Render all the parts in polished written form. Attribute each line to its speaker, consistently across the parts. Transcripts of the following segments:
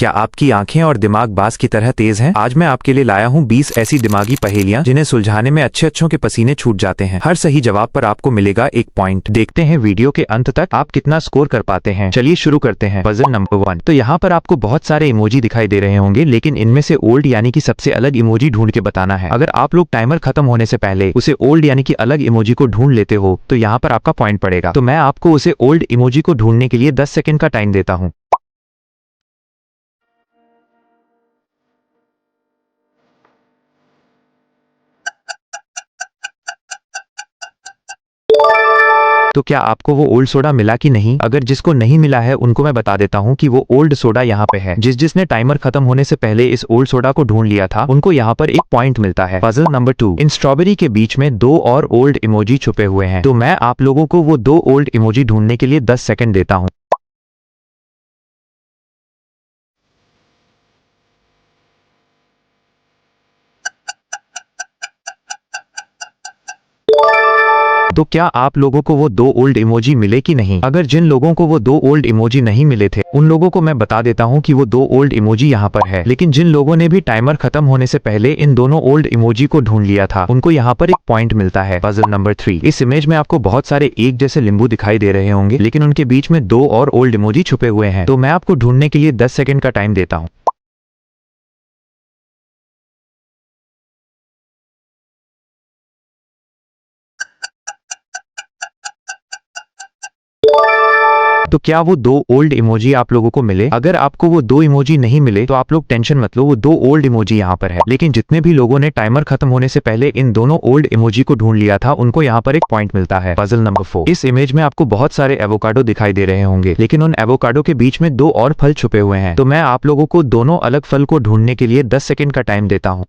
Speaker 1: क्या आपकी आंखें और दिमाग बाज की तरह तेज हैं? आज मैं आपके लिए लाया हूँ 20 ऐसी दिमागी पहेलियां जिन्हें सुलझाने में अच्छों के पसीने छूट जाते हैं। हर सही जवाब पर आपको मिलेगा 1 पॉइंट। देखते हैं वीडियो के अंत तक आप कितना स्कोर कर पाते हैं। चलिए शुरू करते हैं। Puzzle number 1। तो यहाँ पर आपको बहुत सारे इमोजी दिखाई दे रहे होंगे, लेकिन इनमें से ओल्ड यानी कि सबसे अलग इमोजी ढूंढ के बताना है। अगर आप लोग टाइमर खत्म होने से पहले उसे ओल्ड यानी कि अलग इमोजी को ढूंढ लेते हो तो यहाँ पर आपका पॉइंट पड़ेगा। तो मैं आपको उसे ओल्ड इमोजी को ढूंढने के लिए 10 सेकंड का टाइम देता हूँ। तो क्या आपको वो ओल्ड सोडा मिला कि नहीं? अगर जिसको नहीं मिला है उनको मैं बता देता हूँ कि वो ओल्ड सोडा यहाँ पे है। जिसने टाइमर खत्म होने से पहले इस ओल्ड सोडा को ढूंढ लिया था उनको यहाँ पर 1 पॉइंट मिलता है। Puzzle number 2। इन स्ट्रॉबेरी के बीच में 2 और ओल्ड इमोजी छुपे हुए हैं, तो मैं आप लोगों को वो 2 ओल्ड इमोजी ढूंढने के लिए 10 सेकंड देता हूँ। तो क्या आप लोगों को वो 2 ओल्ड इमोजी मिले कि नहीं? अगर जिन लोगों को वो 2 ओल्ड इमोजी नहीं मिले थे उन लोगों को मैं बता देता हूँ कि वो 2 ओल्ड इमोजी यहाँ पर है, लेकिन जिन लोगों ने भी टाइमर खत्म होने से पहले इन दोनों ओल्ड इमोजी को ढूंढ लिया था उनको यहाँ पर 1 पॉइंट मिलता है। Puzzle number 3। इस इमेज में आपको बहुत सारे एक जैसे नींबू दिखाई दे रहे होंगे, लेकिन उनके बीच में 2 और ओल्ड इमोजी छुपे हुए हैं, तो मैं आपको ढूंढने के लिए 10 सेकंड का टाइम देता हूँ। तो क्या वो 2 ओल्ड इमोजी आप लोगों को मिले? अगर आपको वो 2 इमोजी नहीं मिले तो आप लोग टेंशन मत लो, वो 2 ओल्ड इमोजी यहाँ पर है, लेकिन जितने भी लोगों ने टाइमर खत्म होने से पहले इन दोनों ओल्ड इमोजी को ढूंढ लिया था उनको यहाँ पर 1 पॉइंट मिलता है। Puzzle number 4। इस इमेज में आपको बहुत सारे एवोकाडो दिखाई दे रहे होंगे, लेकिन उन एवोकाडो के बीच में 2 और फल छुपे हुए हैं, तो मैं आप लोगों को दोनों अलग फल को ढूंढने के लिए 10 सेकंड का टाइम देता हूँ।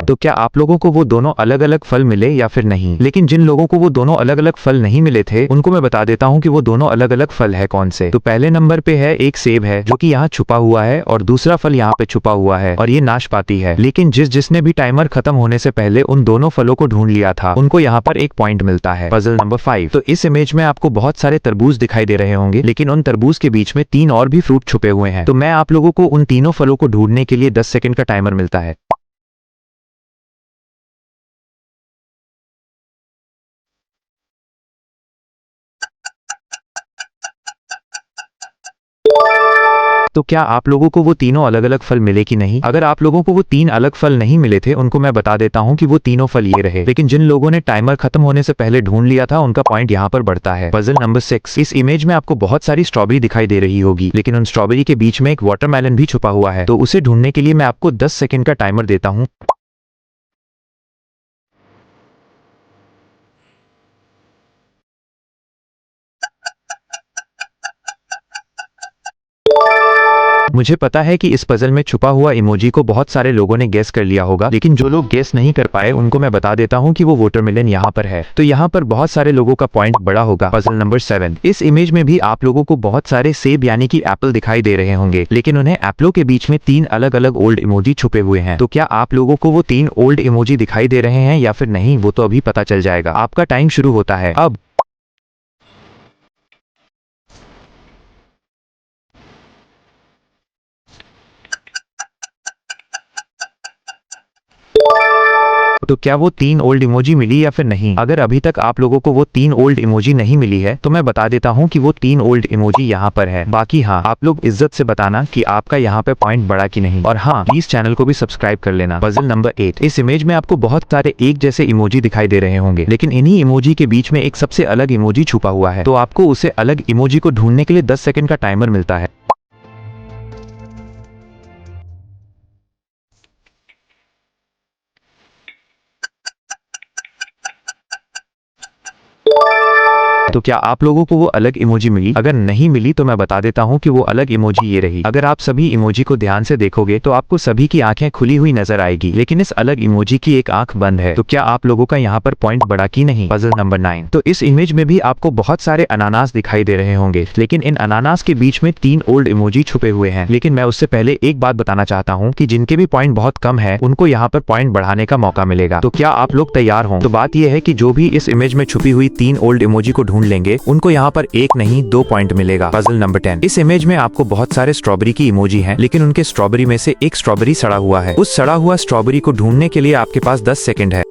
Speaker 1: तो क्या आप लोगों को वो दोनों अलग अलग फल मिले या फिर नहीं? लेकिन जिन लोगों को वो दोनों अलग अलग फल नहीं मिले थे उनको मैं बता देता हूँ कि वो दोनों अलग अलग फल है कौन से। तो पहले नंबर पे है एक सेब है जो कि यहाँ छुपा हुआ है, और दूसरा फल यहाँ पे छुपा हुआ है और ये नाशपाती है। लेकिन जिसने भी टाइमर खत्म होने से पहले उन दोनों फलों को ढूंढ लिया था उनको यहाँ पर 1 पॉइंट मिलता है। Puzzle number 5। तो इस इमेज में आपको बहुत सारे तरबूज दिखाई दे रहे होंगे, लेकिन उन तरबूज के बीच में 3 और भी फ्रूट छुपे हुए हैं, तो मैं आप लोगों को उन तीनों फलों को ढूंढने के लिए 10 सेकंड का टाइमर मिलता है। तो क्या आप लोगों को वो तीनों अलग अलग फल मिले कि नहीं? अगर आप लोगों को वो 3 अलग फल नहीं मिले थे उनको मैं बता देता हूँ कि वो तीनों फल ये रहे, लेकिन जिन लोगों ने टाइमर खत्म होने से पहले ढूंढ लिया था उनका पॉइंट यहाँ पर बढ़ता है। Puzzle number 6। इस इमेज में आपको बहुत सारी स्ट्रॉबेरी दिखाई दे रही होगी, लेकिन उन स्ट्रॉबेरी के बीच में एक वाटरमेलन भी छुपा हुआ है, तो उसे ढूंढने के लिए मैं आपको 10 सेकंड का टाइमर देता हूँ। मुझे पता है कि इस पजल में छुपा हुआ इमोजी को बहुत सारे लोगों ने गेस कर लिया होगा, लेकिन जो लोग गेस नहीं कर पाए उनको मैं बता देता हूँ कि वो वाटरमेलन यहाँ पर है, तो यहाँ पर बहुत सारे लोगों का पॉइंट बड़ा होगा। Puzzle number 7। इस इमेज में भी आप लोगों को बहुत सारे सेब यानी कि एप्पल दिखाई दे रहे होंगे, लेकिन उन्हें एप्पलों के बीच में 3 अलग अलग ओल्ड इमोजी छुपे हुए हैं। तो क्या आप लोगों को वो 3 ओल्ड इमोजी दिखाई दे रहे हैं या फिर नहीं, वो तो अभी पता चल जाएगा। आपका टाइम शुरू होता है अब। तो क्या वो 3 ओल्ड इमोजी मिली या फिर नहीं? अगर अभी तक आप लोगों को वो 3 ओल्ड इमोजी नहीं मिली है तो मैं बता देता हूँ कि वो 3 ओल्ड इमोजी यहाँ पर है। बाकी हाँ, आप लोग इज्जत से बताना कि आपका यहाँ पे पॉइंट बढ़ा कि नहीं, और हाँ प्लीज चैनल को भी सब्सक्राइब कर लेना। Puzzle number 8। इस इमेज में आपको बहुत सारे एक जैसे इमोजी दिखाई दे रहे होंगे, लेकिन इन्हीं इमोजी के बीच में एक सबसे अलग इमोजी छुपा हुआ है, तो आपको उसे अलग इमोजी को ढूंढने के लिए 10 सेकंड का टाइमर मिलता है। तो क्या आप लोगों को वो अलग इमोजी मिली? अगर नहीं मिली तो मैं बता देता हूँ कि वो अलग इमोजी ये रही। अगर आप सभी इमोजी को ध्यान से देखोगे तो आपको सभी की आंखें खुली हुई नजर आएगी, लेकिन इस अलग इमोजी की एक आंख बंद है। तो क्या आप लोगों का यहाँ पर पॉइंट बढ़ा कि नहीं? Puzzle number 9। तो इस इमेज में भी आपको बहुत सारे अनानास दिखाई दे रहे होंगे, लेकिन इन अनानास के बीच में 3 ओल्ड इमोजी छुपे हुए हैं। लेकिन मैं उससे पहले एक बात बताना चाहता हूँ कि जिनके भी पॉइंट बहुत कम है उनको यहाँ पर पॉइंट बढ़ाने का मौका मिलेगा। तो क्या आप लोग तैयार हो? तो बात यह है कि जो भी इस इमेज में छुपी हुई 3 ओल्ड इमोजी को ढूंढ लेंगे उनको यहाँ पर 1 नहीं 2 पॉइंट मिलेगा। Puzzle number 10। इस इमेज में आपको बहुत सारे स्ट्रॉबेरी की इमोजी हैं, लेकिन उनके स्ट्रॉबेरी में से एक स्ट्रॉबेरी सड़ा हुआ है। उस सड़ा हुआ स्ट्रॉबेरी को ढूंढने के लिए आपके पास 10 सेकंड है।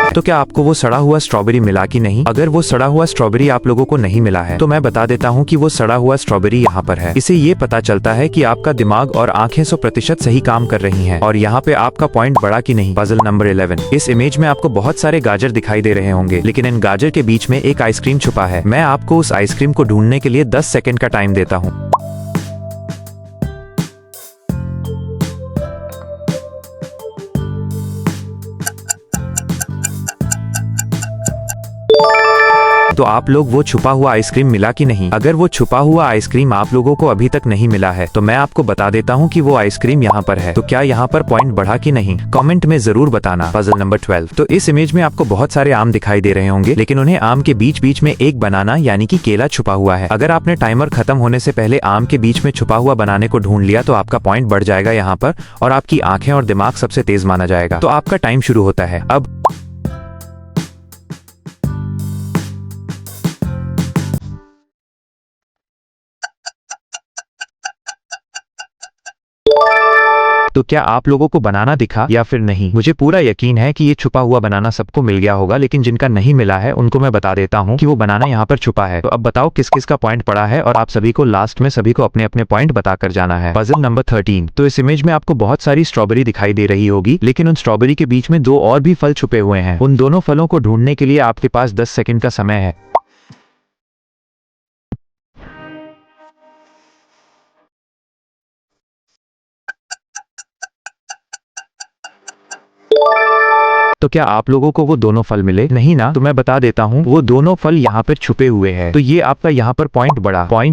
Speaker 1: तो क्या आपको वो सड़ा हुआ स्ट्रॉबेरी मिला कि नहीं? अगर वो सड़ा हुआ स्ट्रॉबेरी आप लोगों को नहीं मिला है तो मैं बता देता हूँ कि वो सड़ा हुआ स्ट्रॉबेरी यहाँ पर है। इसे ये पता चलता है कि आपका दिमाग और आंखें 100% सही काम कर रही हैं और यहाँ पे आपका पॉइंट बढ़ा कि नहीं। Puzzle number 11। इस इमेज में आपको बहुत सारे गाजर दिखाई दे रहे होंगे, लेकिन इन गाजर के बीच में एक आइसक्रीम छुपा है। मैं आपको उस आइसक्रीम को ढूंढने के लिए 10 सेकंड का टाइम देता हूँ। तो आप लोग वो छुपा हुआ आइसक्रीम मिला कि नहीं? अगर वो छुपा हुआ आइसक्रीम आप लोगों को अभी तक नहीं मिला है तो मैं आपको बता देता हूँ कि वो आइसक्रीम यहाँ पर है। तो क्या यहाँ पर पॉइंट बढ़ा कि नहीं? कमेंट में जरूर बताना। Puzzle number 12। तो इस इमेज में आपको बहुत सारे आम दिखाई दे रहे होंगे, लेकिन उन्हें आम के बीच बीच में एक बनाना यानी कि केला छुपा हुआ है। अगर आपने टाइमर खत्म होने से पहले आम के बीच में छुपा हुआ बनाने को ढूंढ लिया तो आपका पॉइंट बढ़ जाएगा यहाँ पर और आपकी आंखें और दिमाग सबसे तेज माना जाएगा। तो आपका टाइम शुरू होता है अब। तो क्या आप लोगों को बनाना दिखा या फिर नहीं? मुझे पूरा यकीन है कि ये छुपा हुआ बनाना सबको मिल गया होगा, लेकिन जिनका नहीं मिला है उनको मैं बता देता हूँ कि वो बनाना यहाँ पर छुपा है। तो अब बताओ किस किस का पॉइंट पड़ा है और आप सभी को लास्ट में सभी को अपने अपने पॉइंट बताकर जाना है। Puzzle number 13। तो इस इमेज में आपको बहुत सारी स्ट्रॉबेरी दिखाई दे रही होगी, लेकिन उन स्ट्रॉबेरी के बीच में 2 और भी फल छुपे हुए हैं। उन दोनों फलों को ढूंढने के लिए आपके पास 10 सेकंड का समय है। तो क्या आप लोगों को वो दोनों फल मिले? नहीं ना? तो मैं बता देता हूँ वो दोनों फल यहाँ पर छुपे हुए हैं। तो ये आपका यहाँ पर पॉइंट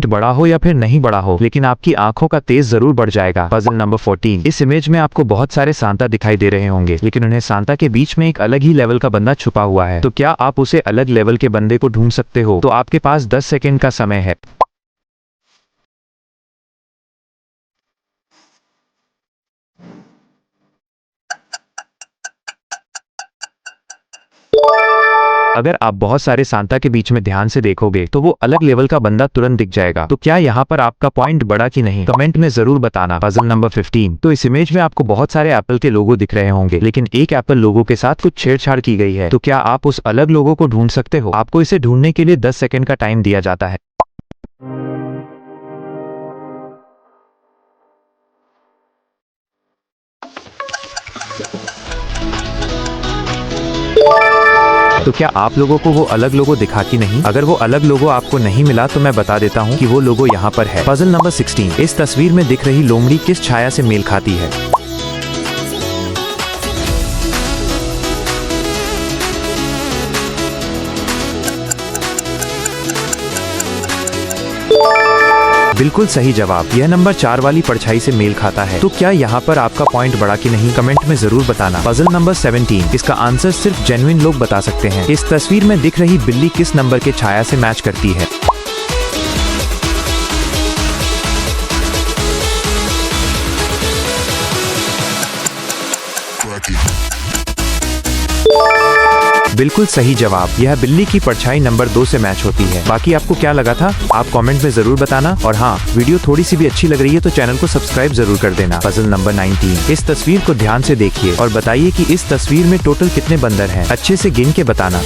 Speaker 1: बढ़ा हो या फिर नहीं बढ़ा हो, लेकिन आपकी आंखों का तेज जरूर बढ़ जाएगा। Puzzle number 14। इस इमेज में आपको बहुत सारे सांता दिखाई दे रहे होंगे, लेकिन उन्हें सांता के बीच में एक अलग ही लेवल का बंदा छुपा हुआ है। तो क्या आप उसे अलग लेवल के बंदे को ढूंढ सकते हो? तो आपके पास 10 सेकेंड का समय है। अगर आप बहुत सारे सांता के बीच में ध्यान से देखोगे तो वो अलग लेवल का बंदा तुरंत दिख जाएगा। तो क्या यहाँ पर आपका पॉइंट बढ़ा कि नहीं? कमेंट में जरूर बताना। Puzzle number 15। तो इस इमेज में आपको बहुत सारे एप्पल के लोगो दिख रहे होंगे, लेकिन एक एप्पल लोगो के साथ कुछ छेड़छाड़ की गई है। तो क्या आप उस अलग लोगो को ढूंढ सकते हो? आपको इसे ढूंढने के लिए 10 सेकंड का टाइम दिया जाता है। तो क्या आप लोगों को वो अलग लोगो दिखा कि नहीं? अगर वो अलग लोगो आपको नहीं मिला तो मैं बता देता हूँ कि वो लोगो यहाँ पर है। Puzzle number 16। इस तस्वीर में दिख रही लोमड़ी किस छाया से मेल खाती है? बिल्कुल सही जवाब। यह नंबर 4 वाली परछाई से मेल खाता है। तो क्या यहाँ पर आपका पॉइंट बढ़ा कि नहीं? कमेंट में जरूर बताना। Puzzle number 17। इसका आंसर सिर्फ जेन्युइन लोग बता सकते हैं। इस तस्वीर में दिख रही बिल्ली किस नंबर के छाया से मैच करती है? बिल्कुल सही जवाब। यह बिल्ली की परछाई नंबर 2 से मैच होती है। बाकी आपको क्या लगा था आप कमेंट में जरूर बताना। और हाँ, वीडियो थोड़ी सी भी अच्छी लग रही है तो चैनल को सब्सक्राइब जरूर कर देना। Puzzle number 19। इस तस्वीर को ध्यान से देखिए और बताइए कि इस तस्वीर में टोटल कितने बंदर हैं। अच्छे से गिन के बताना।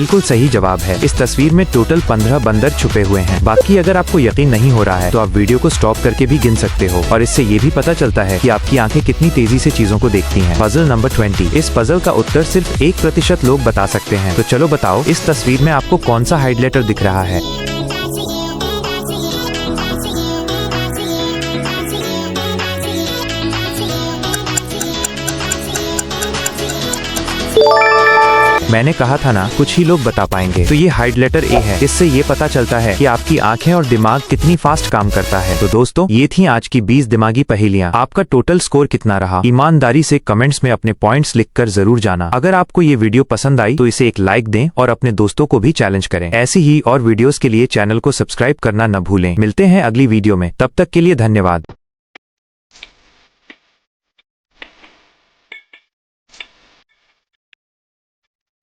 Speaker 1: बिल्कुल सही जवाब है। इस तस्वीर में टोटल 15 बंदर छुपे हुए हैं। बाकी अगर आपको यकीन नहीं हो रहा है तो आप वीडियो को स्टॉप करके भी गिन सकते हो और इससे ये भी पता चलता है कि आपकी आंखें कितनी तेजी से चीजों को देखती हैं। Puzzle number 20। इस पजल का उत्तर सिर्फ 1% लोग बता सकते हैं। तो चलो बताओ, इस तस्वीर में आपको कौन सा हाइलाइटर दिख रहा है? मैंने कहा था ना, कुछ ही लोग बता पाएंगे। तो ये हाइलाइटर ए है। इससे ये पता चलता है कि आपकी आंखें और दिमाग कितनी फास्ट काम करता है। तो दोस्तों, ये थी आज की 20 दिमागी पहेलियां। आपका टोटल स्कोर कितना रहा? ईमानदारी से कमेंट्स में अपने पॉइंट्स लिखकर जरूर जाना। अगर आपको ये वीडियो पसंद आई तो इसे एक लाइक दें और अपने दोस्तों को भी चैलेंज करें। ऐसी ही और वीडियोस के लिए चैनल को सब्सक्राइब करना न भूलें। मिलते हैं अगली वीडियो में, तब तक के लिए धन्यवाद।